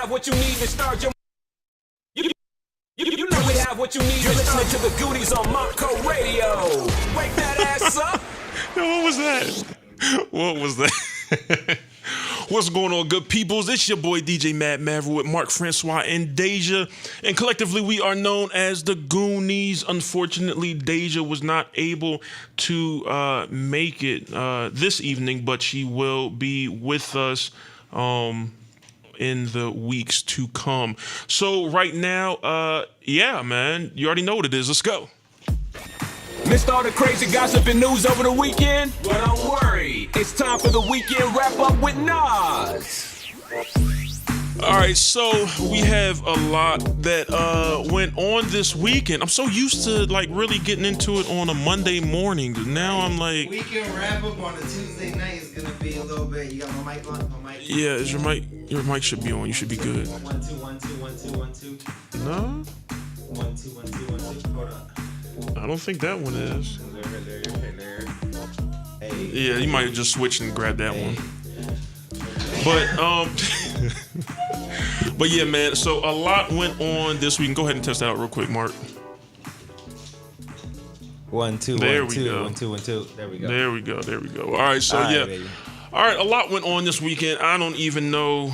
have what you need to start your. You know we have what you need. You're listening to the Goonies on Marco Radio. Wake that ass up. What was that? What was that? What's going on, good peoples? It's your boy DJ Mad Maverick with Mark Francois and Deja, and collectively we are known as the Goonies. Unfortunately, Deja was not able to make it this evening, but she will be with us in the weeks to come. So right now, yeah, man, you already know what it is. Let's go. Missed all the crazy gossip and news over the weekend? Well, don't worry. It's time for the weekend wrap-up with Nas. All right, so we have a lot that went on this weekend. I'm so used to like really getting into it on a Monday morning. Now I'm like, weekend wrap-up on a Tuesday night is gonna be a little bit. You got my mic on? My mic? Yeah, is your mic? Your mic should be on. You should be good. 1 2 1 2 1 2 1 2. No. 1 2 1 2 1 2. Hold on. I don't think that one is. There. Hey. Yeah, you might just switch and grab that one. But but yeah, man. So a lot went on this week. Go ahead and test that out real quick, Mark. 1 2 There 1 we 2 go. 1 2 1 2. There we go. There we go. All right, so All right, yeah. baby. All right, a lot went on this weekend. I don't even know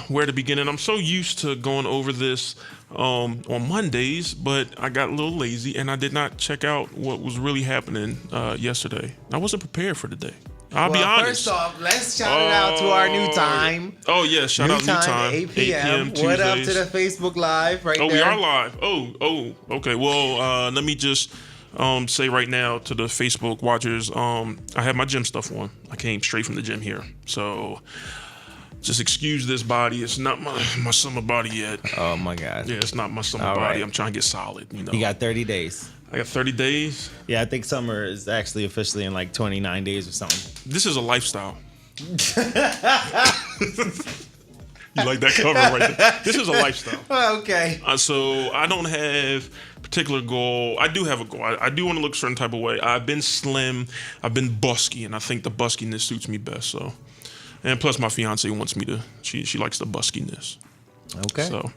where to begin. And I'm so used to going over this on Mondays, but I got a little lazy and I did not check out what was really happening yesterday. I wasn't prepared for the day. I'll be honest. First off, let's shout it out to our new time. Oh, yeah, shout out new time. 8 p.m. What up to the Facebook Live right there? Oh, we are live. Oh, okay. Well, let me just say right now to the Facebook watchers, I have my gym stuff on. I came straight from the gym here. So just excuse this body. It's not my summer body yet. Oh, my God. Yeah, it's not my summer All body. right. I'm trying to get solid, you know. You got 30 days. I got 30 days. Yeah, I think summer is actually officially in like 29 days or something. This is a lifestyle. You like that cover right there? This is a lifestyle. Okay. So I don't have a particular goal. I do have a goal. I do want to look a certain type of way. I've been slim. I've been busky, and I think the buskiness suits me best. So, and plus my fiance wants me to. She likes the buskiness. Okay. So,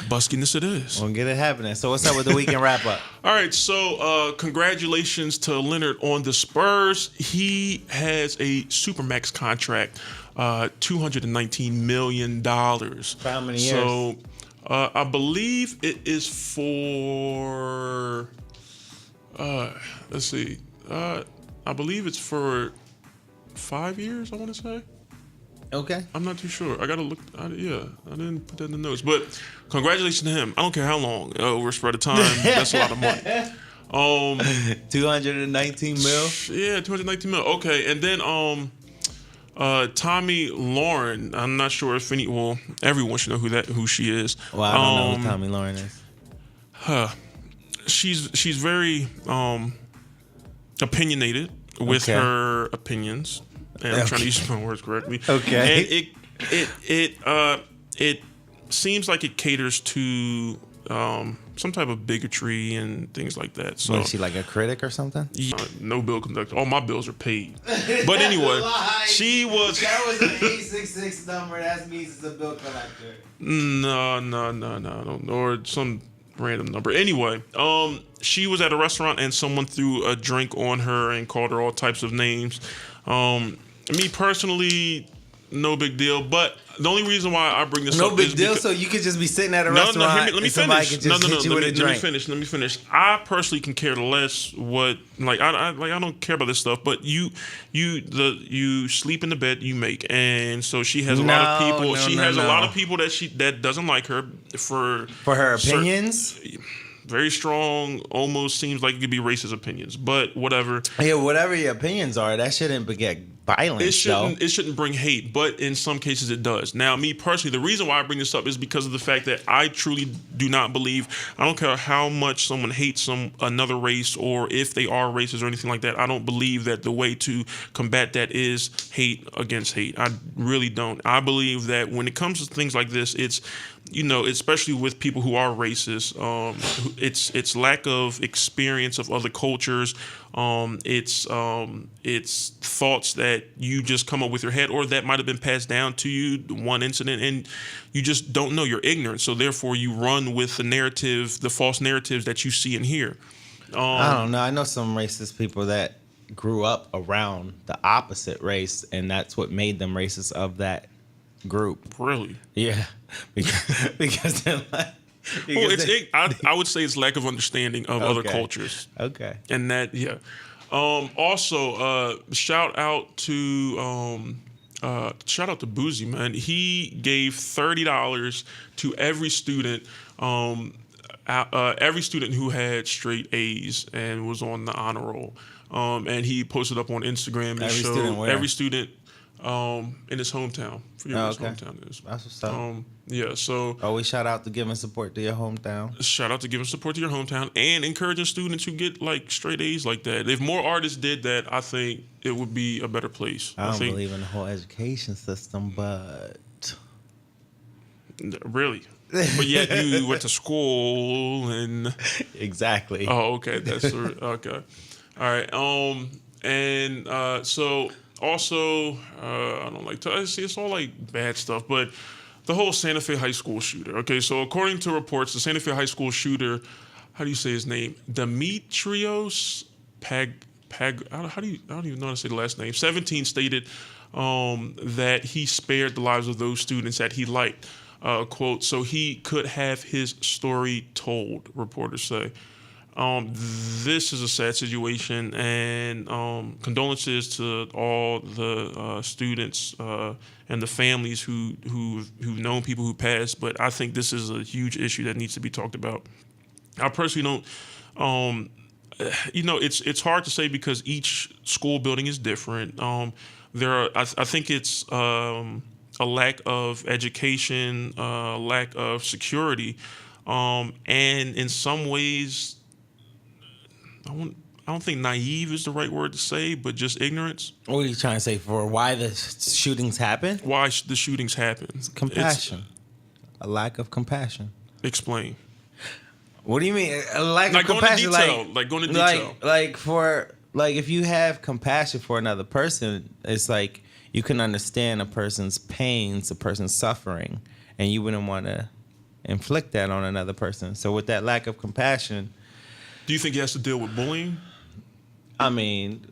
buskiness it is. We'll get it happening. So what's up with the weekend wrap up? All right, so congratulations to Leonard on the Spurs. He has a Supermax contract, $219 million. For how many years? So I believe it is for, let's see, I believe it's for 5 years, I want to say. Okay. I'm not too sure. I gotta look. I didn't put that in the notes. But congratulations to him. I don't care how long over a spread of time. That's a lot of money. 219 mil. Yeah, 219 mil. Okay, and then Tomi Lahren. I'm not sure if everyone should know who she is. Well, I don't know who Tomi Lahren is. She's very opinionated with her opinions. And I'm trying to use my words correctly. Okay. And it seems like it caters to some type of bigotry and things like that. So is she like a critic or something? Yeah, no bill conductor. All my bills are paid. But anyway, she was. That was an 866 number. That means it's a bill collector. No, or some random number. Anyway, she was at a restaurant and someone threw a drink on her and called her all types of names. Me personally, no big deal. But the only reason why I bring this up is no big deal. So you could just be sitting at a restaurant. Let me somebody finish. Can just hit you with a drink. Let me finish. I personally can care less what I don't care about this stuff. But you sleep in the bed you make, and so she has a lot of people. She has a lot of people that doesn't like her for her opinions. Very strong, almost seems like it could be racist opinions, but whatever. Yeah, whatever your opinions are, that shouldn't beget violence. It shouldn't bring hate, but in some cases it does. Now, me personally, the reason why I bring this up is because of the fact that I truly do not believe. I don't care how much someone hates another race or if they are racist or anything like that. I don't believe that the way to combat that is hate against hate. I really don't. I believe that when it comes to things like this, it's especially with people who are racist, it's lack of experience of other cultures, It's thoughts that you just come up with your head, or that might have been passed down to you, one incident, and you just don't know. You're ignorant, so therefore you run with the narrative, the false narratives that you see and hear. I don't know. I know some racist people that grew up around the opposite race, and that's what made them racist of that group. Really? Yeah, because they're like. Well, I would say it's lack of understanding of other cultures. Okay. And that, yeah. Also, shout out to Boozy, man. He gave $30 to every student who had straight A's and was on the honor roll. And he posted up on Instagram and showed student where? every student in his hometown. Forget what his hometown is. That's what's up. Yeah, so always shout out to giving support to your hometown. shout out to giving support to your hometown and encouraging students who get like straight A's like that. If more artists did that, I think it would be a better place. I don't think, believe in the whole education system, but really. But yet you went to school and exactly. oh, okay, that's okay. All right. So also, I don't like to see it's all like bad stuff, but the whole Santa Fe High School shooter. Okay, so according to reports, the Santa Fe High School shooter, how do you say his name? Demetrios I don't even know how to say the last name. 17 stated that he spared the lives of those students that he liked. Quote, so he could have his story told, reporters say. This is a sad situation, and condolences to all the students and the families who've known people who passed. But I think this is a huge issue that needs to be talked about. I personally don't. It's hard to say because each school building is different. I think it's a lack of education, lack of security, and in some ways, I don't think naive is the right word to say, but just ignorance. What are you trying to say for why the shootings happen? Why the shootings happen? Compassion. A lack of compassion. Explain. What do you mean? A lack Like of going to compassion? detail. Like going to detail. Like if you have compassion for another person, it's like you can understand a person's pains, a person's suffering, and you wouldn't want to inflict that on another person. So with that lack of compassion, do you think he has to deal with bullying? I mean,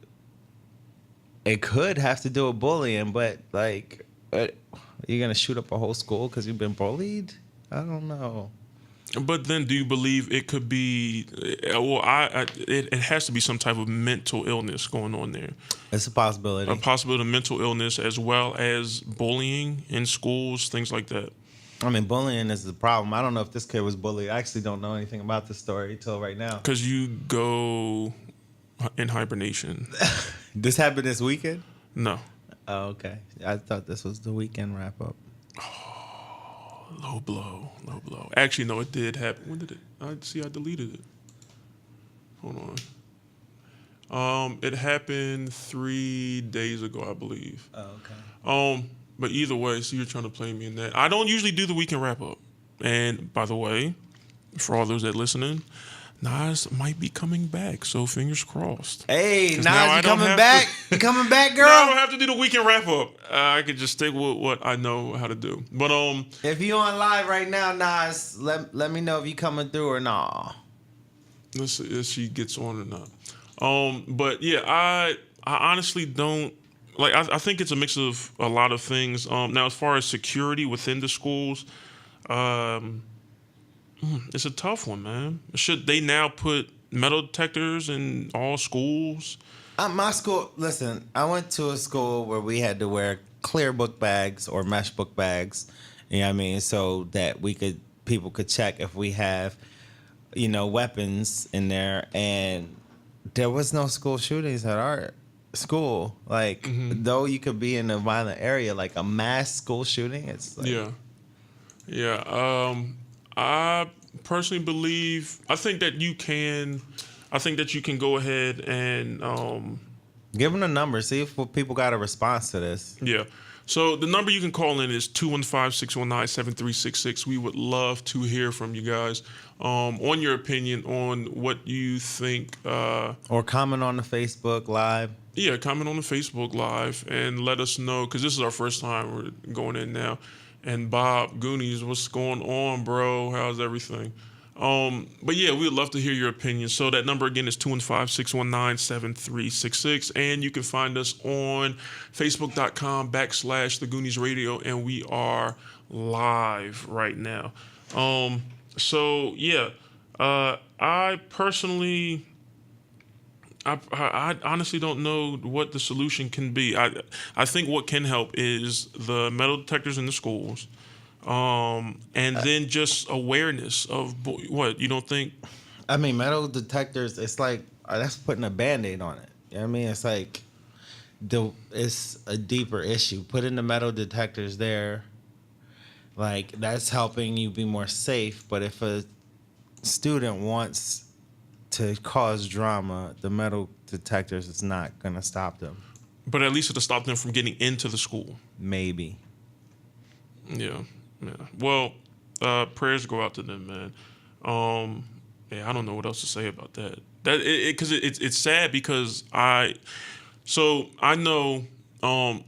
it could have to do with bullying, but like, you're gonna shoot up a whole school because you've been bullied? I don't know. But then, do you believe it could be? Well, it has to be some type of mental illness going on there. It's a possibility. A possibility of mental illness as well as bullying in schools, things like that. I mean, bullying is the problem. I don't know if this kid was bullied. I actually don't know anything about this story until right now. Because you go in hibernation. This happened this weekend? No. Oh, okay. I thought this was the weekend wrap up. Oh, low blow. Actually, no, it did happen. When did it? I deleted it. Hold on. It happened 3 days ago, I believe. Oh, okay. But either way, so you're trying to play me in that. I don't usually do the weekend wrap up. And by the way, for all those that listening, Nas might be coming back, so fingers crossed. Hey, Nas, now you coming back? You coming back, girl? No, I don't have to do the weekend wrap up. I could just stick with what I know how to do. But if you on live right now, Nas, let me know if you coming through or not. Let's see if she gets on or not. But yeah, I honestly don't. Like, I think it's a mix of a lot of things. Now, as far as security within the schools, it's a tough one, man. Should they now put metal detectors in all schools? My school, listen, I went to a school where we had to wear clear book bags or mesh book bags, you know what I mean, so that people could check if we have, weapons in there. And there was no school shootings at our school. Like, though you could be in a violent area, like a mass school shooting, it's like... Yeah. I personally believe, I think that you can go ahead and give them a number, see if people got a response to this. Yeah. So the number you can call in is 215-619-7366. We would love to hear from you guys on your opinion on what you think. Or comment on the Facebook Live. Yeah, comment on the Facebook Live and let us know, because this is our first time we're going in now. And Bob, Goonies, what's going on, bro? How's everything? But yeah, we'd love to hear your opinion. So that number again is 215-619-7366. And you can find us on Facebook.com/The Goonies Radio. And we are live right now. So yeah, I personally, I honestly don't know what the solution can be. I think what can help is the metal detectors in the schools. And then just awareness of what you don't think. I mean, metal detectors. It's like that's putting a Band-Aid on it. You know what I mean? It's like it's a deeper issue. Putting the metal detectors there, like that's helping you be more safe. But if a student wants to cause drama, the metal detectors is not gonna stop them. But at least it'll stop them from getting into the school. Maybe. Yeah. Well, prayers go out to them, man. Yeah, I don't know what else to say about that. Because it's sad because I know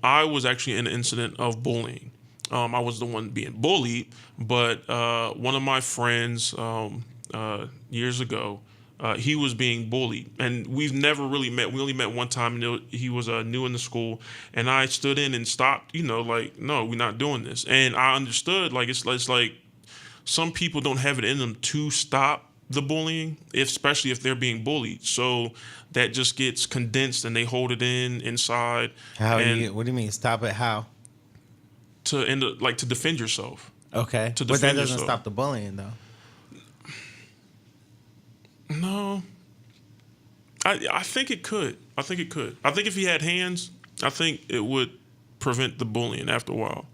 I was actually in an incident of bullying. I was the one being bullied, but one of my friends years ago, he was being bullied, and we've never really met. We only met one time, and he was new in the school, and I stood in and stopped. Like, no, we're not doing this. And I understood, like it's like some people don't have it in them to stop the bullying, especially if they're being bullied. So that just gets condensed, and they hold it inside. What do you mean? Stop it? How? To defend yourself. Okay, but that doesn't stop the bullying, though. No, I think it could. I think if he had hands, I think it would prevent the bullying after a while.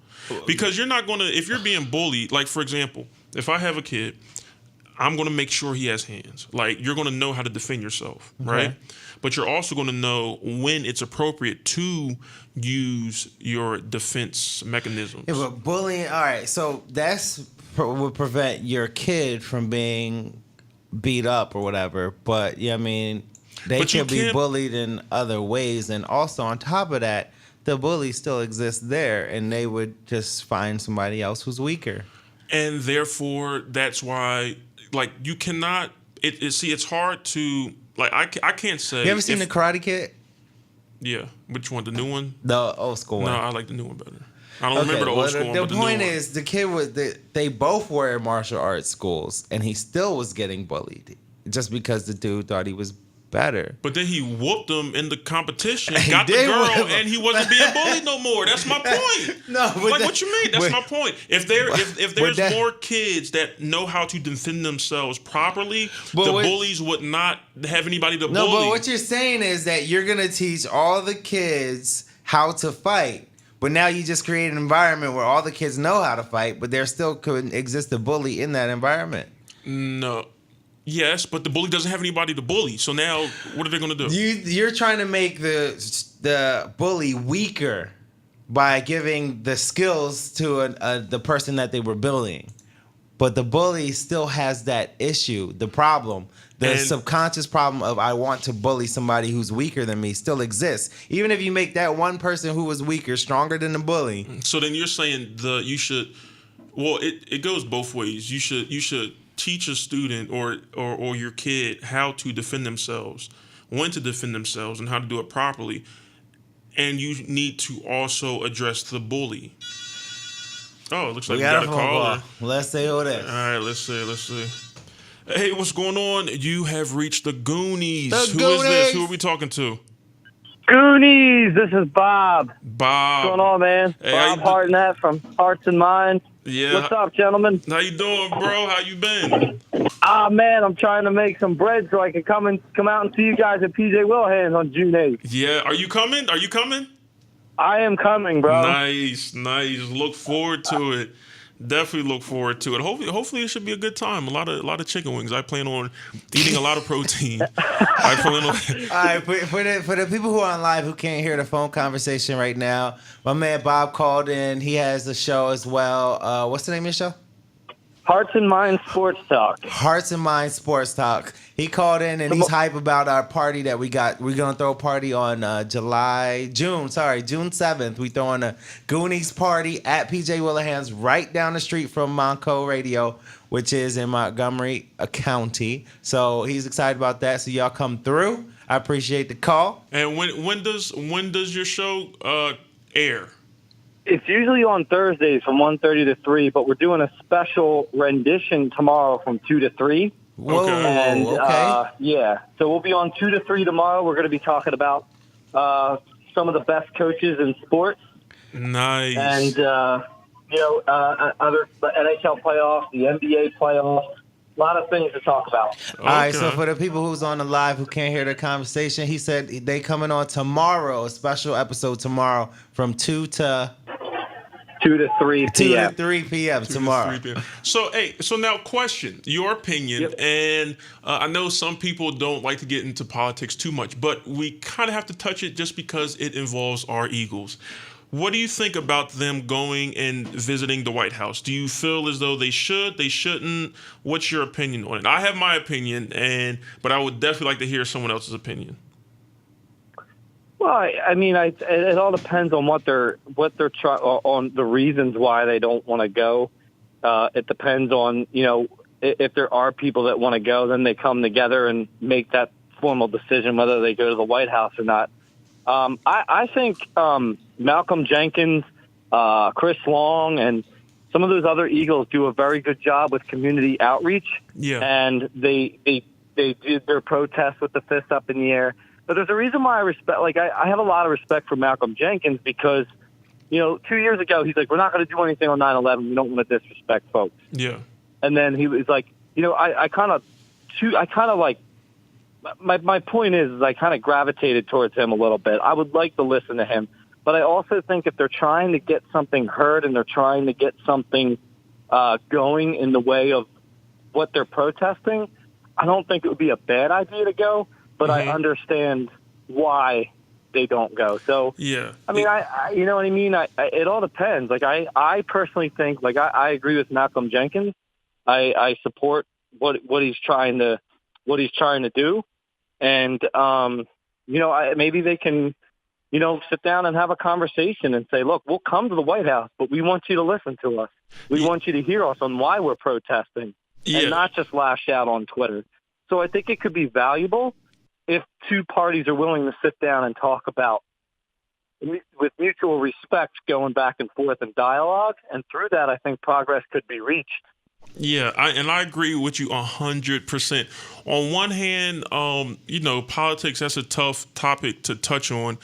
Because you're not gonna, if you're being bullied, like for example, if I have a kid, I'm gonna make sure he has hands. Like you're gonna know how to defend yourself, right? But you're also gonna know when it's appropriate to use your defense mechanisms. Yeah, but bullying. All right, so would prevent your kid from being beat up or whatever, but yeah, I mean, they can be bullied in other ways, and also on top of that, the bully still exists there, and they would just find somebody else who's weaker, and therefore that's why, like, you cannot. It's hard to, like, I can't say. You ever seen the Karate Kid? Yeah, which one? The new one? The old school one. No, I like the new one better. I don't remember the old school one. The point is, the kid they both were in martial arts schools, and he still was getting bullied just because the dude thought he was better. But then he whooped him in the competition, got the girl, and he wasn't being bullied no more. That's my point. No, but like, what you mean? That's my point. If there's more kids that know how to defend themselves properly, bullies would not have anybody to bully. No, but what you're saying is that you're gonna teach all the kids how to fight. But now you just create an environment where all the kids know how to fight, but there still could exist a bully in that environment. No. Yes, but the bully doesn't have anybody to bully. So now, what are they going to do? You're trying to make the bully weaker by giving the skills to the person that they were bullying. But the bully still has that issue, the problem. The subconscious problem of I want to bully somebody who's weaker than me still exists. Even if you make that one person who was weaker stronger than the bully. So then you're saying you should. Well, it goes both ways. You should teach a student or your kid how to defend themselves, when to defend themselves, and how to do it properly. And you need to also address the bully. Oh, it looks like we got a caller. Let's see who it is. All right, let's see. Hey, what's going on? You have reached the Goonies. Who is this? Who are we talking to? Goonies, this is Bob. Bob. What's going on, man? Hey, Bob Hartnett from Hearts and Minds. Yeah. What's up, gentlemen? How you doing, bro? How you been? Man, I'm trying to make some bread so I can come out and see you guys at PJ Wilhan's on June 8th. Yeah, are you coming? I am coming, bro. Nice. Look forward to it. Definitely look forward to it. Hopefully it should be a good time. A lot of chicken wings. I plan on eating a lot of protein. I plan on. All right, for the people who are on live who can't hear the phone conversation right now, my man Bob called in. He has a show as well. What's the name of your show? Hearts and Minds Sports Talk. Hearts and Minds Sports Talk. He called in and he's hype about our party that we got. We're gonna throw a party on June 7th. We throwing a Goonies party at PJ Willahan's right down the street from Monco Radio, which is in Montgomery County. So he's excited about that. So y'all come through. I appreciate the call. And when does your show air? It's usually on Thursdays from 1:30 to 3, but we're doing a special rendition tomorrow from 2 to 3. Whoa, And, okay. So we'll be on 2 to 3 tomorrow. We're going to be talking about some of the best coaches in sports. Nice. And, other the NHL playoffs, the NBA playoffs. A lot of things to talk about. All right, so for the people who's on the live who can't hear the conversation, he said they coming on tomorrow, a special episode tomorrow from 2 to 3 p.m. 2 to 3 p.m. tomorrow. 3 p.m. So now question, your opinion, Yep. and I know some people don't like to get into politics too much, but we kind of have to touch it just because it involves our Eagles. What do you think about them going and visiting the White House? Do you feel as though they should, they shouldn't? What's your opinion on it? I have my opinion, but I would definitely like to hear someone else's opinion. Well, I mean, it all depends on what they're on the reasons why they don't want to go. It depends on if there are people that want to go, then they come together and make that formal decision whether they go to the White House or not. I think Malcolm Jenkins, Chris Long, and some of those other Eagles do a very good job with community outreach. Yeah, and they did their protest with the fist up in the air. But there's a reason why I respect. Like I have a lot of respect for Malcolm Jenkins because 2 years ago he's like, we're not going to do anything on 9/11. We don't want to disrespect folks. Yeah, and then he was like, I kind of like. My point is I kind of gravitated towards him a little bit. I would like to listen to him. But I also think if they're trying to get something heard and they're trying to get something going in the way of what they're protesting, I don't think it would be a bad idea to go. But I understand why they don't go. So, yeah. I mean, I you know what I mean? It all depends. Like, I personally think, I agree with Malcolm Jenkins. I support what he's trying to do. And, maybe they can, sit down and have a conversation and say, look, we'll come to the White House, but we want you to listen to us. We want you to hear us on why we're protesting and not just lash out on Twitter. So I think it could be valuable if two parties are willing to sit down and talk about, with mutual respect, going back and forth in dialogue. And through that, I think progress could be reached. Yeah, I agree with you 100%. On one hand, politics, that's a tough topic to touch on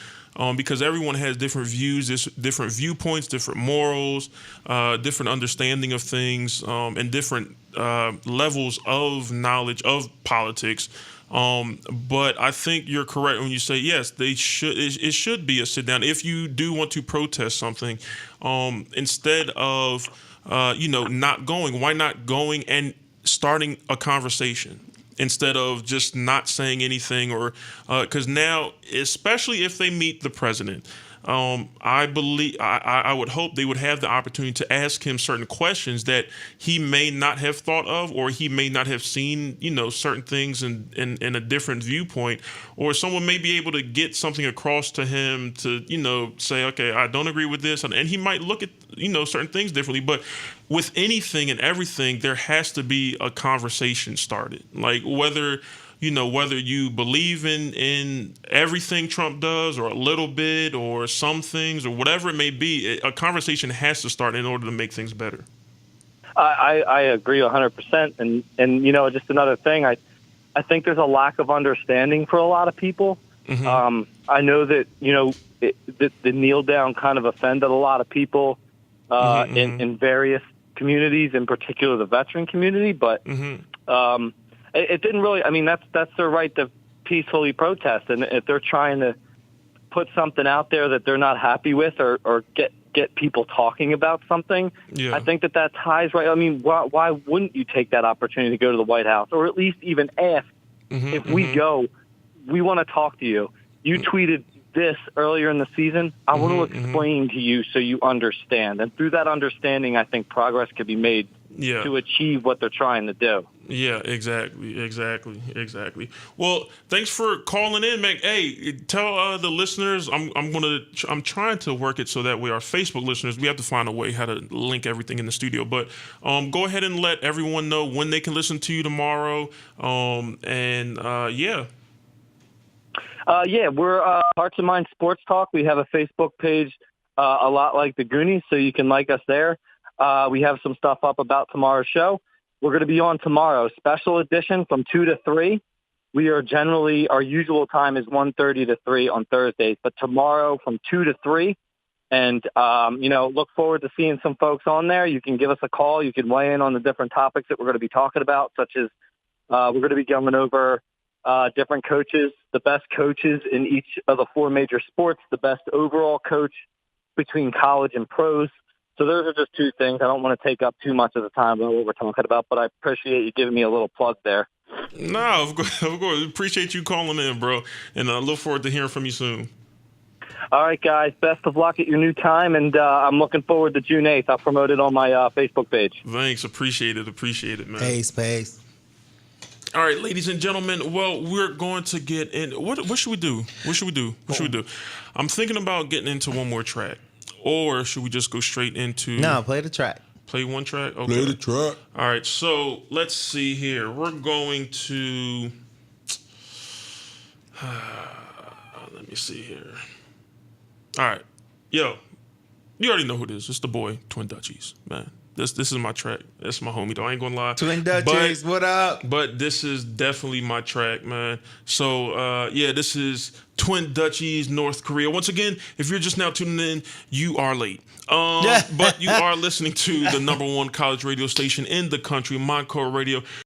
because everyone has different views, different viewpoints, different morals, different understanding of things, and different levels of knowledge of politics. But I think you're correct when you say, yes, they should. It should be a sit down if you do want to protest something, instead of not going. Why not going and starting a conversation instead of just not saying anything? Or because now, especially if they meet the president, I would hope they would have the opportunity to ask him certain questions that he may not have thought of, or he may not have seen, certain things in a different viewpoint, or someone may be able to get something across to him to, say, okay, I don't agree with this. And he might look at, certain things differently. But with anything and everything, there has to be a conversation started. Like whether you believe in everything Trump does or a little bit or some things or whatever it may be, a conversation has to start in order to make things better. I agree 100%. And just another thing, I think there's a lack of understanding for a lot of people. Mm-hmm. I know that, the kneel down kind of offended a lot of people in various communities, in particular the veteran community, but it didn't really. I mean, that's their right to peacefully protest, and if they're trying to put something out there that they're not happy with, or get get people talking about something, Yeah. I think that ties right. I mean, why wouldn't you take that opportunity to go to the White House, or at least even ask if we go, we want to talk to you. You tweeted this earlier in the season. I want to explain to you so you understand. And through that understanding, I think progress could be made to achieve what they're trying to do. Yeah, exactly. Well, thanks for calling in, man. Hey, tell the listeners. I'm trying to work it so that way our Facebook listeners, we have to find a way how to link everything in the studio. But go ahead and let everyone know when they can listen to you tomorrow. We're Hearts and Minds Sports Talk. We have a Facebook page, a lot like the Goonies, so you can like us there. We have some stuff up about tomorrow's show. We're going to be on tomorrow, special edition from 2 to 3. We are generally, our usual time is 1:30 to 3 on Thursdays, but tomorrow from 2 to 3. And, look forward to seeing some folks on there. You can give us a call. You can weigh in on the different topics that we're going to be talking about, such as we're going to be going over different coaches, the best coaches in each of the 4 major sports, the best overall coach between college and pros. So those are just 2 things. I don't want to take up too much of the time about what we're talking about, but I appreciate you giving me a little plug there. No, of course. Appreciate you calling in, bro. And I look forward to hearing from you soon. All right, guys. Best of luck at your new time, and I'm looking forward to June 8th. I'll promote it on my Facebook page. Thanks. Appreciate it, man. Pace. All right, ladies and gentlemen. Well, we're going to get in. What should we do? What should we do? I'm thinking about getting into one more track. Or should we just go straight into... No, play the track. Play one track? Okay. Play the track. All right, so let's see here. We're going to... let me see here. All right. Yo, you already know who it is. It's the boy, Twin Dutchies, man. This is my track. That's my homie, though. I ain't gonna lie. Twin Dutchies, what up? But this is definitely my track, man. So, this is Twin Dutchies, North Korea. Once again, if you're just now tuning in, you are late. But you are listening to the #1 college radio station in the country, Monco Radio.